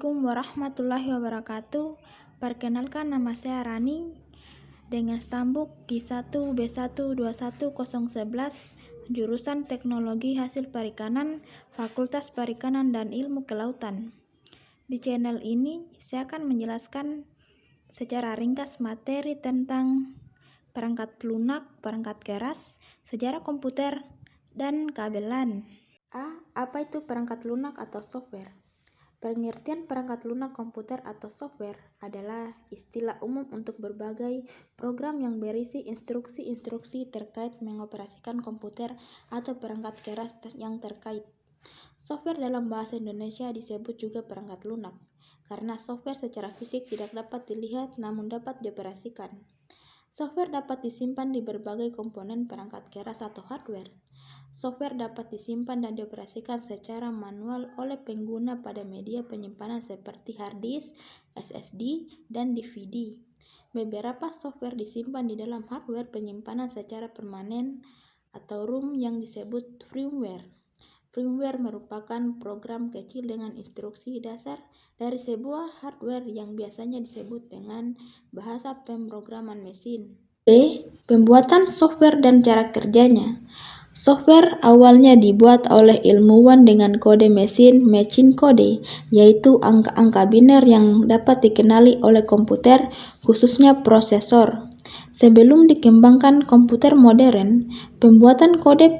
Assalamualaikum warahmatullahi wabarakatuh. Perkenalkan, nama saya Rani dengan stambuk D1B121011 jurusan Teknologi Hasil Perikanan, Fakultas Perikanan dan Ilmu Kelautan. Di channel ini saya akan menjelaskan secara ringkas materi tentang perangkat lunak, perangkat keras, sejarah komputer, dan kabelan. Apa itu perangkat lunak atau software? Pengertian perangkat lunak komputer atau software adalah istilah umum untuk berbagai program yang berisi instruksi-instruksi terkait mengoperasikan komputer atau perangkat keras yang terkait. Software dalam bahasa Indonesia disebut juga perangkat lunak, karena software secara fisik tidak dapat dilihat namun dapat dioperasikan. Software dapat disimpan di berbagai komponen perangkat keras atau hardware. Software dapat disimpan dan dioperasikan secara manual oleh pengguna pada media penyimpanan seperti hard disk, SSD, dan DVD. Beberapa software disimpan di dalam hardware penyimpanan secara permanen atau ROM yang disebut firmware. Firmware merupakan program kecil dengan instruksi dasar dari sebuah hardware yang biasanya disebut dengan bahasa pemrograman mesin. Pembuatan software dan cara kerjanya. Software awalnya dibuat oleh ilmuwan dengan kode mesin machine code, yaitu angka-angka biner yang dapat dikenali oleh komputer, khususnya prosesor. Sebelum dikembangkan komputer modern, pembuatan kode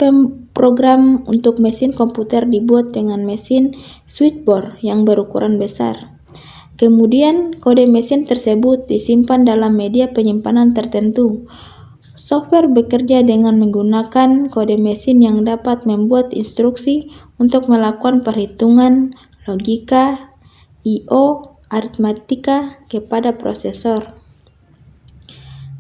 program untuk mesin komputer dibuat dengan mesin switchboard yang berukuran besar. Kemudian kode mesin tersebut disimpan dalam media penyimpanan tertentu. Software bekerja dengan menggunakan kode mesin yang dapat membuat instruksi untuk melakukan perhitungan, logika, I/O, aritmatika kepada prosesor.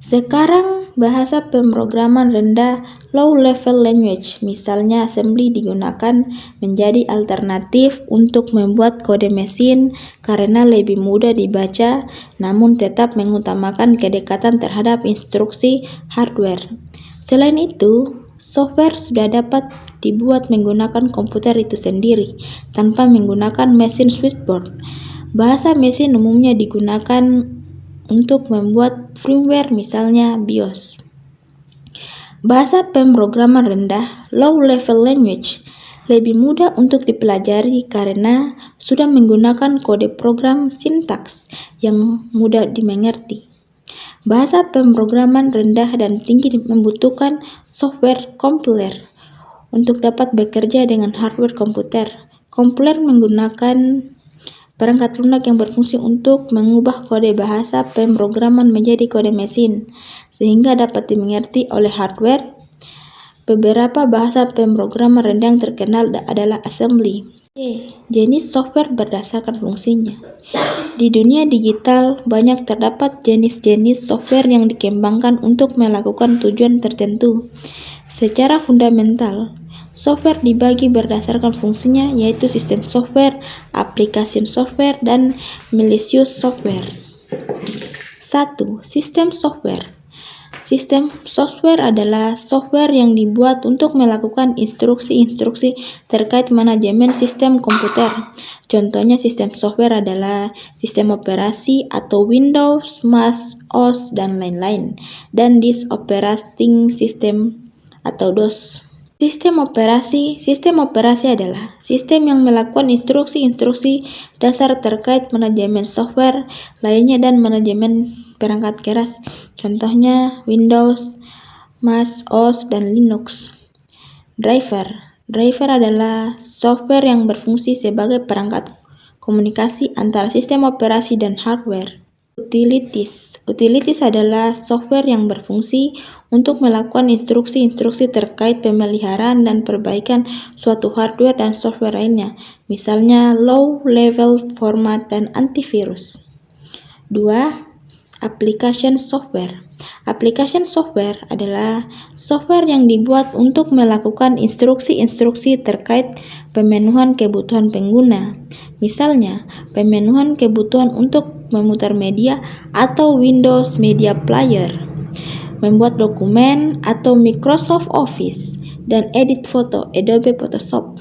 Sekarang bahasa pemrograman rendah low level language, misalnya assembly, digunakan menjadi alternatif untuk membuat kode mesin karena lebih mudah dibaca namun tetap mengutamakan kedekatan terhadap instruksi hardware. Selain itu, software sudah dapat dibuat menggunakan komputer itu sendiri tanpa menggunakan mesin switchboard. Bahasa mesin umumnya digunakan untuk membuat firmware, misalnya BIOS. Bahasa pemrograman rendah low level language lebih mudah untuk dipelajari karena sudah menggunakan kode program sintaks yang mudah dimengerti. Bahasa pemrograman rendah dan tinggi membutuhkan software compiler untuk dapat bekerja dengan hardware komputer. Compiler menggunakan perangkat lunak yang berfungsi untuk mengubah kode bahasa pemrograman menjadi kode mesin, sehingga dapat dimengerti oleh hardware. Beberapa bahasa pemrograman rendah yang terkenal adalah assembly. Jenis software berdasarkan fungsinya. Di dunia digital, banyak terdapat jenis-jenis software yang dikembangkan untuk melakukan tujuan tertentu. Secara fundamental, software dibagi berdasarkan fungsinya, yaitu sistem software, aplikasi software, dan malicious software. 1. Sistem software. Sistem software adalah software yang dibuat untuk melakukan instruksi-instruksi terkait manajemen sistem komputer. Contohnya sistem software adalah sistem operasi atau Windows, Mac OS, dan lain-lain, dan disk operating system atau DOS. Sistem operasi adalah sistem yang melakukan instruksi-instruksi dasar terkait manajemen software lainnya dan manajemen perangkat keras. Contohnya Windows, Mac OS, dan Linux. Driver adalah software yang berfungsi sebagai perangkat komunikasi antara sistem operasi dan hardware. Utilities adalah software yang berfungsi untuk melakukan instruksi-instruksi terkait pemeliharaan dan perbaikan suatu hardware dan software lainnya, misalnya low level format dan antivirus. 2. Application software. Application software adalah software yang dibuat untuk melakukan instruksi-instruksi terkait pemenuhan kebutuhan pengguna. Misalnya, pemenuhan kebutuhan untuk memutar media atau Windows Media Player, membuat dokumen atau Microsoft Office, dan edit foto Adobe Photoshop.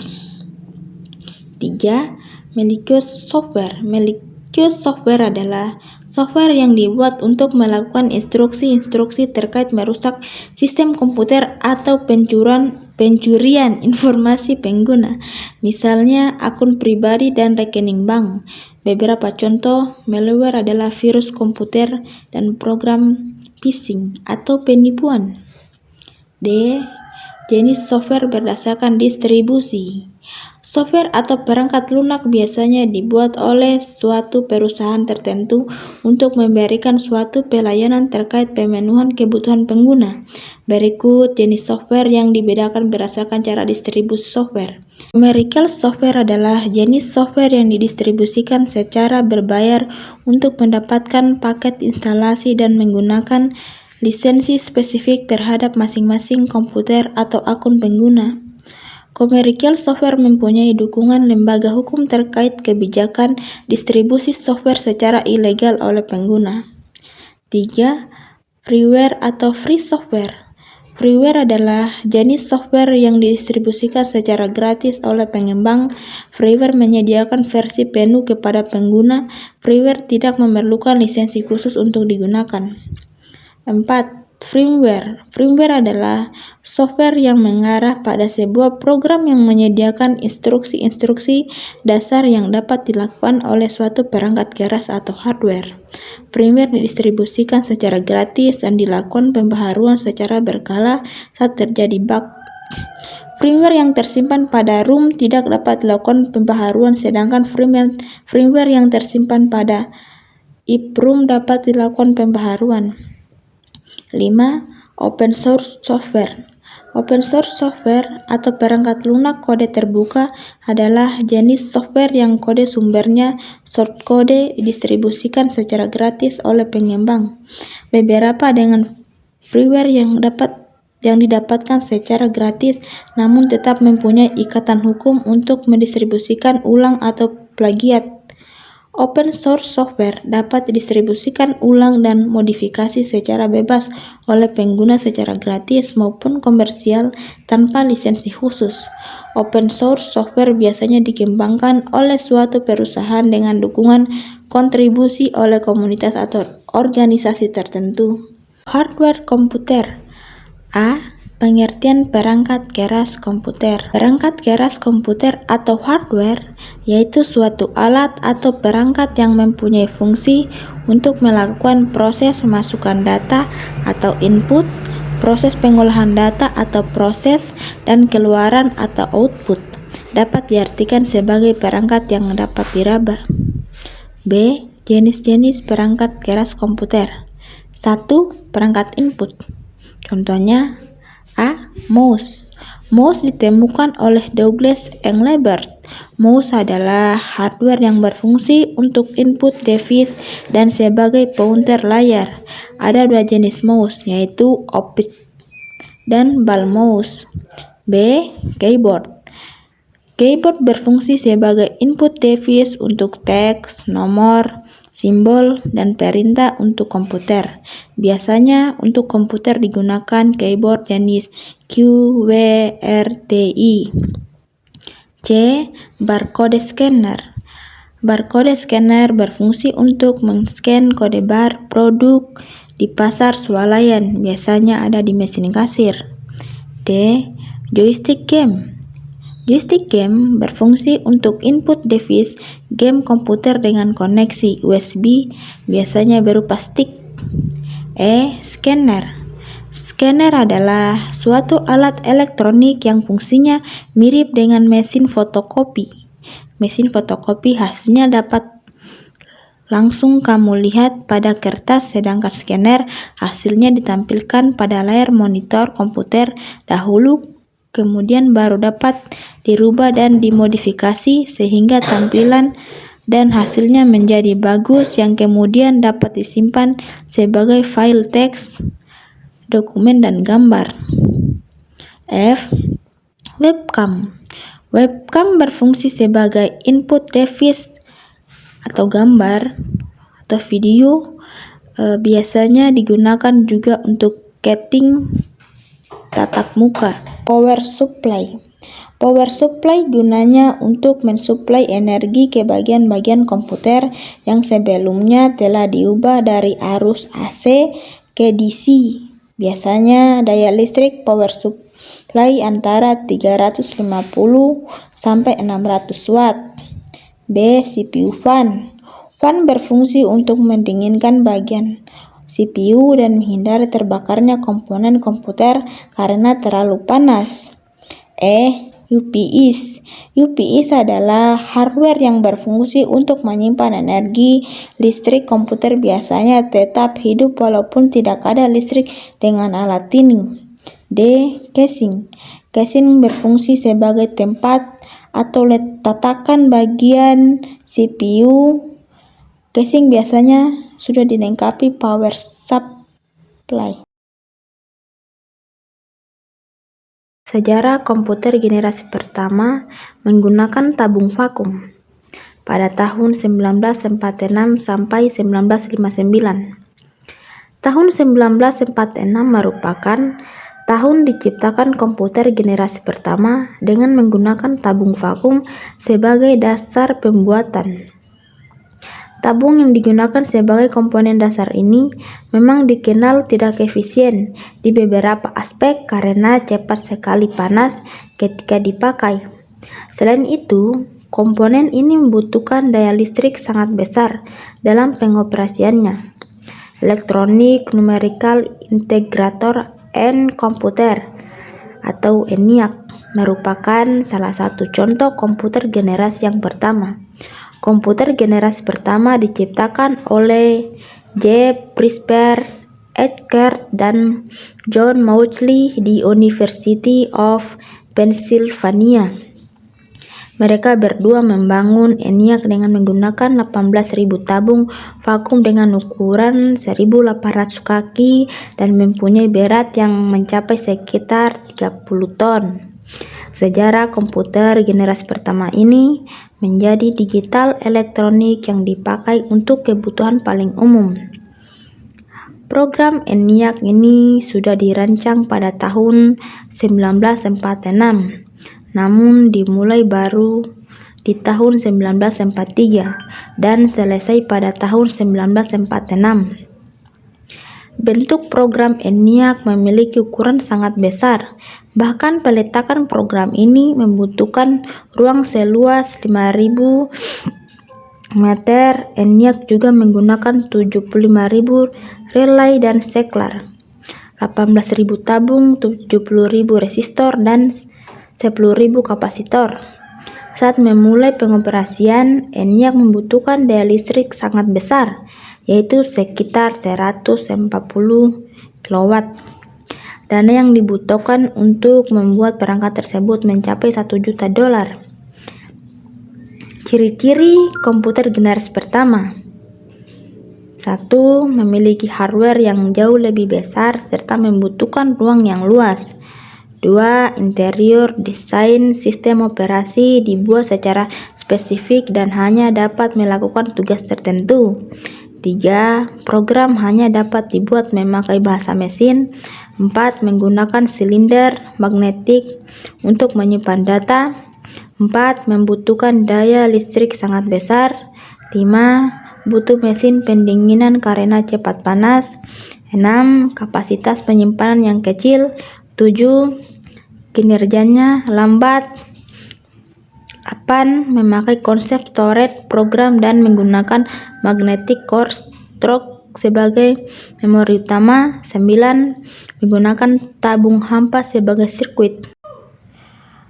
3. Malicious software. Malicious software adalah software yang dibuat untuk melakukan instruksi-instruksi terkait merusak sistem komputer atau pencurian informasi pengguna, misalnya akun pribadi dan rekening bank. Beberapa contoh malware adalah virus komputer dan program phishing atau penipuan. D. Jenis software berdasarkan distribusi. Software atau perangkat lunak biasanya dibuat oleh suatu perusahaan tertentu untuk memberikan suatu pelayanan terkait pemenuhan kebutuhan pengguna. Berikut jenis software yang dibedakan berdasarkan cara distribusi software. Numerical software adalah jenis software yang didistribusikan secara berbayar untuk mendapatkan paket instalasi dan menggunakan lisensi spesifik terhadap masing-masing komputer atau akun pengguna. Commercial software mempunyai dukungan lembaga hukum terkait kebijakan distribusi software secara ilegal oleh pengguna. 3. Freeware atau free software. Freeware adalah jenis software yang didistribusikan secara gratis oleh pengembang. Freeware menyediakan versi penuh kepada pengguna. Freeware tidak memerlukan lisensi khusus untuk digunakan. 4. Firmware. Firmware adalah software yang mengarah pada sebuah program yang menyediakan instruksi-instruksi dasar yang dapat dilakukan oleh suatu perangkat keras atau hardware. Firmware didistribusikan secara gratis dan dilakukan pembaharuan secara berkala saat terjadi bug. Firmware yang tersimpan pada ROM tidak dapat dilakukan pembaharuan, sedangkan firmware yang tersimpan pada EEPROM dapat dilakukan pembaharuan. 5. Open source software. Open source software atau perangkat lunak kode terbuka adalah jenis software yang kode sumbernya source code didistribusikan secara gratis oleh pengembang. Beberapa dengan freeware yang didapatkan secara gratis namun tetap mempunyai ikatan hukum untuk mendistribusikan ulang atau plagiat. Open source software dapat didistribusikan ulang dan modifikasi secara bebas oleh pengguna secara gratis maupun komersial tanpa lisensi khusus. Open source software biasanya dikembangkan oleh suatu perusahaan dengan dukungan kontribusi oleh komunitas atau organisasi tertentu. Hardware komputer. A. Pengertian perangkat keras komputer. Perangkat keras komputer atau hardware yaitu suatu alat atau perangkat yang mempunyai fungsi untuk melakukan proses memasukkan data atau input, proses pengolahan data atau proses, dan keluaran atau output. Dapat diartikan sebagai perangkat yang dapat diraba. B. Jenis-jenis perangkat keras komputer. 1. Perangkat input. Contohnya A. Mouse. Mouse ditemukan oleh Douglas Engelbart. Mouse adalah hardware yang berfungsi untuk input device dan sebagai pointer layar. Ada dua jenis mouse, yaitu Optic dan ball mouse. B. Keyboard. Keyboard berfungsi sebagai input device untuk teks, nomor, simbol, dan perintah untuk komputer. Biasanya untuk komputer digunakan keyboard jenis QWERTY. C. Barcode scanner. Barcode scanner berfungsi untuk men-scan kode bar produk di pasar swalayan, biasanya ada di mesin kasir. D. Joystick game. Joystick game berfungsi untuk input device game komputer dengan koneksi USB, biasanya berupa stick. E. Scanner. Scanner adalah suatu alat elektronik yang fungsinya mirip dengan mesin fotokopi. Mesin fotokopi hasilnya dapat langsung kamu lihat pada kertas, sedangkan scanner hasilnya ditampilkan pada layar monitor komputer dahulu, kemudian baru dapat dirubah dan dimodifikasi sehingga tampilan dan hasilnya menjadi bagus yang kemudian dapat disimpan sebagai file teks, dokumen, dan gambar. F. Webcam. Webcam berfungsi sebagai input device atau gambar atau video, biasanya digunakan juga untuk chatting tatap muka. Power supply. Power supply gunanya untuk mensuplai energi ke bagian-bagian komputer yang sebelumnya telah diubah dari arus AC ke DC. Biasanya daya listrik power supply antara 350 sampai 600 watt. B. CPU fan. Fan berfungsi untuk mendinginkan bagian CPU dan menghindari terbakarnya komponen komputer karena terlalu panas. UPS. UPS adalah hardware yang berfungsi untuk menyimpan energi listrik komputer, biasanya tetap hidup walaupun tidak ada listrik dengan alat ini. D. Casing. Casing berfungsi sebagai tempat atau letakan bagian CPU. Casing biasanya sudah dilengkapi power supply. Sejarah komputer generasi pertama menggunakan tabung vakum pada tahun 1946 sampai 1959. Tahun 1946 merupakan tahun diciptakan komputer generasi pertama dengan menggunakan tabung vakum sebagai dasar pembuatan. Tabung yang digunakan sebagai komponen dasar ini memang dikenal tidak efisien di beberapa aspek karena cepat sekali panas ketika dipakai. Selain itu, komponen ini membutuhkan daya listrik sangat besar dalam pengoperasiannya. Electronic Numerical Integrator and Computer atau ENIAC merupakan salah satu contoh komputer generasi yang pertama. Komputer generasi pertama diciptakan oleh J. Presper, Eckert, dan John Mauchly di University of Pennsylvania. Mereka berdua membangun ENIAC dengan menggunakan 18.000 tabung vakum dengan ukuran 1.800 kaki dan mempunyai berat yang mencapai sekitar 30 ton. Sejarah komputer generasi pertama ini menjadi digital elektronik yang dipakai untuk kebutuhan paling umum. Program ENIAC ini sudah dirancang pada tahun 1946, namun dimulai baru di tahun 1943 dan selesai pada tahun 1946. Bentuk program ENIAC memiliki ukuran sangat besar. Bahkan peletakan program ini membutuhkan ruang seluas 5.000 meter. ENIAC juga menggunakan 75.000 relay dan seklar, 18.000 tabung, 70.000 resistor, dan 10.000 kapasitor. Saat memulai pengoperasian, ENIAC membutuhkan daya listrik sangat besar, yaitu sekitar 140 kW. Dana yang dibutuhkan untuk membuat perangkat tersebut mencapai $1 juta. Ciri-ciri komputer generasi pertama: 1. Memiliki hardware yang jauh lebih besar serta membutuhkan ruang yang luas. 2. Interior desain sistem operasi dibuat secara spesifik dan hanya dapat melakukan tugas tertentu. 3. Program hanya dapat dibuat memakai bahasa mesin. 4. Menggunakan silinder magnetik untuk menyimpan data. 4. Membutuhkan daya listrik sangat besar. 5. Butuh mesin pendinginan karena cepat panas. 6. Kapasitas penyimpanan yang kecil. 7. Kinerjanya lambat. 8. Memakai konsep storage program dan menggunakan magnetic core stroke sebagai memori utama. 9. Menggunakan tabung hampa sebagai sirkuit.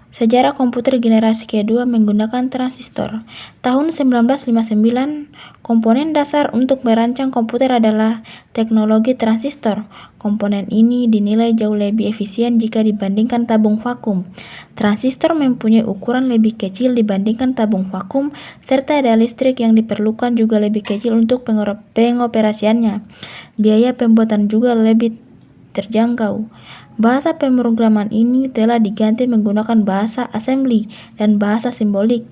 Sejarah komputer generasi kedua menggunakan transistor. Tahun 1959, komponen dasar untuk merancang komputer adalah teknologi transistor. Komponen ini dinilai jauh lebih efisien jika dibandingkan tabung vakum. Transistor mempunyai ukuran lebih kecil dibandingkan tabung vakum, serta daya listrik yang diperlukan juga lebih kecil untuk pengoperasiannya. Biaya pembuatan juga lebih terjangkau. Bahasa pemrograman ini telah diganti menggunakan bahasa assembly dan bahasa simbolik.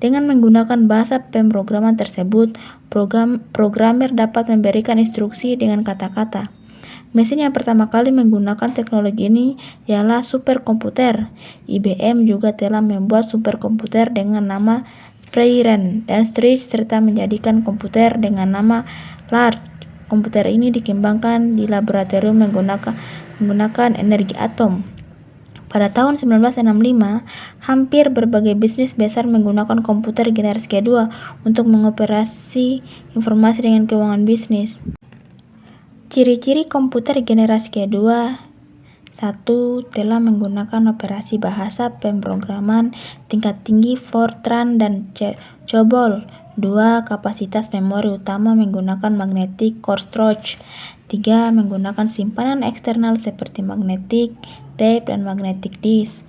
Dengan menggunakan bahasa pemrograman tersebut, programmer dapat memberikan instruksi dengan kata-kata. Mesin yang pertama kali menggunakan teknologi ini ialah superkomputer. IBM juga telah membuat superkomputer dengan nama Preiren dan Stritch serta menjadikan komputer dengan nama Large. Komputer ini dikembangkan di laboratorium menggunakan energi atom. Pada tahun 1965, hampir berbagai bisnis besar menggunakan komputer generasi kedua untuk mengoperasi informasi dengan keuangan bisnis. Ciri-ciri komputer generasi kedua: 1. Telah menggunakan operasi bahasa pemrograman tingkat tinggi Fortran dan COBOL. 2. Kapasitas memori utama menggunakan magnetic core storage. 3. Menggunakan simpanan eksternal seperti magnetic tape dan magnetic disk.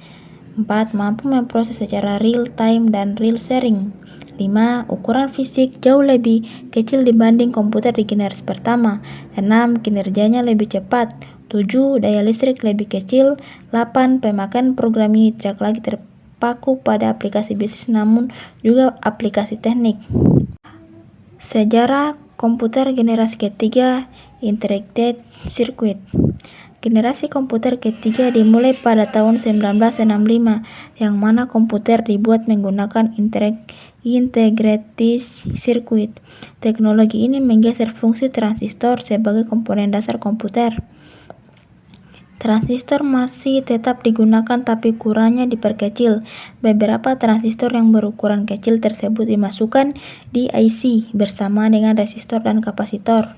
4. Mampu memproses secara real time dan real sharing. 5. Ukuran fisik jauh lebih kecil dibanding komputer di generasi pertama. 6. Kinerjanya lebih cepat. 7. Daya listrik lebih kecil. 8. Pemakaian program ini tidak lagi terpaku pada aplikasi bisnis namun juga aplikasi teknik. Sejarah komputer generasi ketiga, Integrated Circuit. Generasi komputer ketiga dimulai pada tahun 1965, yang mana komputer dibuat menggunakan Integrated Circuit. Teknologi ini menggeser fungsi transistor sebagai komponen dasar komputer. Transistor masih tetap digunakan tapi ukurannya diperkecil. Beberapa transistor yang berukuran kecil tersebut dimasukkan di IC bersama dengan resistor dan kapasitor.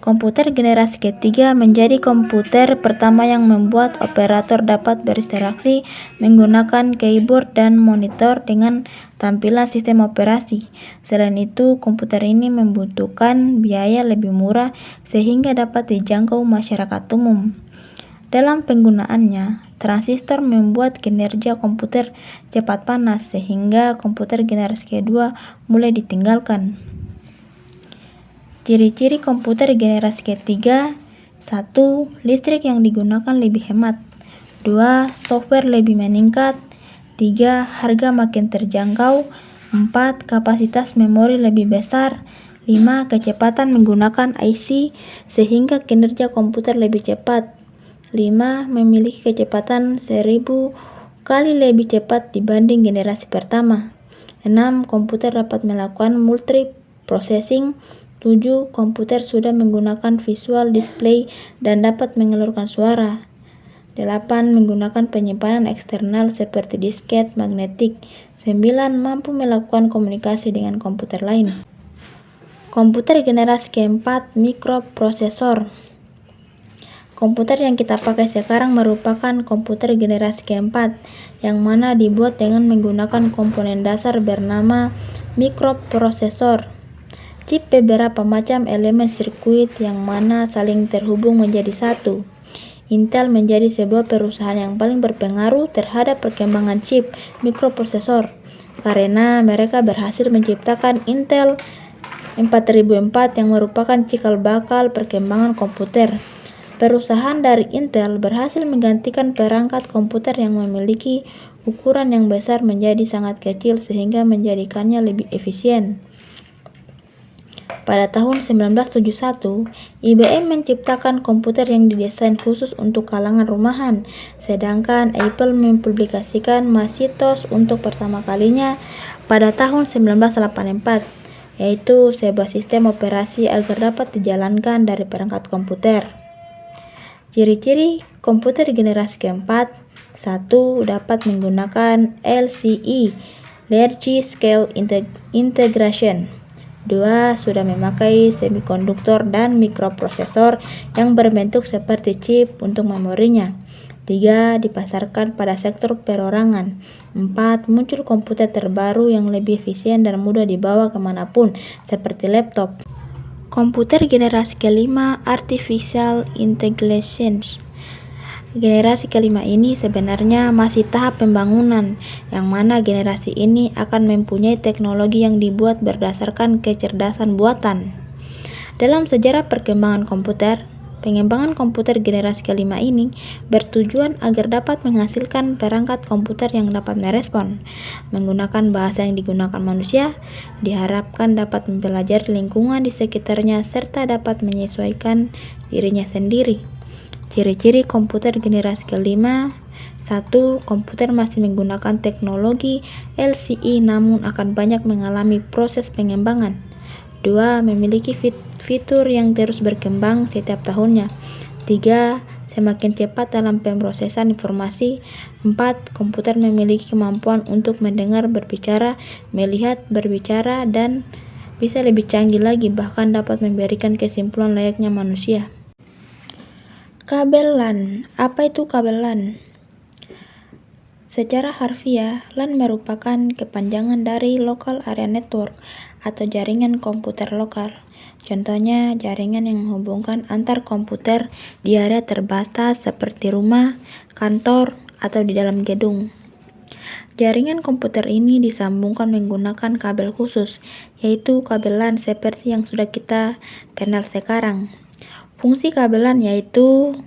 Komputer generasi ketiga menjadi komputer pertama yang membuat operator dapat berinteraksi menggunakan keyboard dan monitor dengan tampilan sistem operasi. Selain itu, komputer ini membutuhkan biaya lebih murah sehingga dapat dijangkau masyarakat umum. Dalam penggunaannya, transistor membuat kinerja komputer cepat panas sehingga komputer generasi kedua mulai ditinggalkan. Ciri-ciri komputer generasi ketiga: 1. Listrik yang digunakan lebih hemat. 2. Software lebih meningkat. 3. Harga makin terjangkau. 4. Kapasitas memori lebih besar. 5. Kecepatan menggunakan IC sehingga kinerja komputer lebih cepat. 5. Memiliki kecepatan 1000 kali lebih cepat dibanding generasi pertama. 6. Komputer dapat melakukan multiprocessing. 7. Komputer sudah menggunakan visual display dan dapat mengeluarkan suara. 8. Menggunakan penyimpanan eksternal seperti disket magnetik. 9. Mampu melakukan komunikasi dengan komputer lain. Komputer generasi keempat, mikroprosesor. Komputer yang kita pakai sekarang merupakan komputer generasi keempat, yang mana dibuat dengan menggunakan komponen dasar bernama mikroprosesor. Chip beberapa macam elemen sirkuit yang mana saling terhubung menjadi satu. Intel menjadi sebuah perusahaan yang paling berpengaruh terhadap perkembangan chip mikroprosesor karena mereka berhasil menciptakan Intel 4004 yang merupakan cikal bakal perkembangan komputer. Perusahaan dari Intel berhasil menggantikan perangkat komputer yang memiliki ukuran yang besar menjadi sangat kecil sehingga menjadikannya lebih efisien. Pada tahun 1971, IBM menciptakan komputer yang didesain khusus untuk kalangan rumahan, sedangkan Apple mempublikasikan Macintosh untuk pertama kalinya pada tahun 1984, yaitu sebuah sistem operasi agar dapat dijalankan dari perangkat komputer. Ciri-ciri komputer generasi keempat: 1. Dapat menggunakan LCE, Large Scale Integration. 2. Sudah memakai semikonduktor dan mikroprosesor yang berbentuk seperti chip untuk memorinya. 3. Dipasarkan pada sektor perorangan. 4. Muncul komputer terbaru yang lebih efisien dan mudah dibawa kemanapun, seperti laptop. Komputer generasi kelima, Artificial Intelligence. Generasi kelima ini sebenarnya masih tahap pembangunan, yang mana generasi ini akan mempunyai teknologi yang dibuat berdasarkan kecerdasan buatan. Dalam sejarah perkembangan komputer, Pengembangan komputer generasi kelima ini bertujuan agar dapat menghasilkan perangkat komputer yang dapat merespon, menggunakan bahasa yang digunakan manusia, diharapkan dapat mempelajari lingkungan di sekitarnya serta dapat menyesuaikan dirinya sendiri. Ciri-ciri komputer generasi kelima: 1. Komputer masih menggunakan teknologi LCI namun akan banyak mengalami proses pengembangan. 2. Memiliki fitur yang terus berkembang setiap tahunnya. 3. Semakin cepat dalam pemrosesan informasi. 4. Komputer memiliki kemampuan untuk mendengar, berbicara, melihat, berbicara, dan bisa lebih canggih lagi, bahkan dapat memberikan kesimpulan layaknya manusia. Kabel LAN. Apa itu kabel LAN? Secara harfiah, LAN merupakan kepanjangan dari Local Area Network atau jaringan komputer lokal. Contohnya, jaringan yang menghubungkan antar komputer di area terbatas seperti rumah, kantor, atau di dalam gedung. Jaringan komputer ini disambungkan menggunakan kabel khusus, yaitu kabel LAN seperti yang sudah kita kenal sekarang. Fungsi kabel LAN yaitu: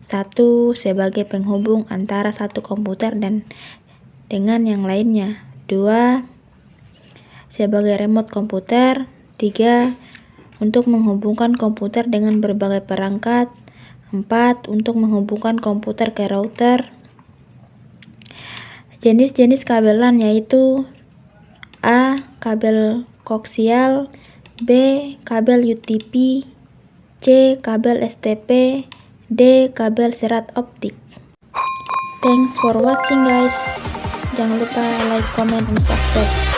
1. Sebagai penghubung antara satu komputer dengan yang lainnya. 2. Sebagai remote komputer. 3. Untuk menghubungkan komputer dengan berbagai perangkat. 4. Untuk menghubungkan komputer ke router. Jenis-jenis kabel LAN yaitu: A. Kabel koaksial. B. Kabel UTP. C. Kabel STP. D. Kabel serat optik. Thanks for watching guys. Jangan lupa like, comment, and subscribe.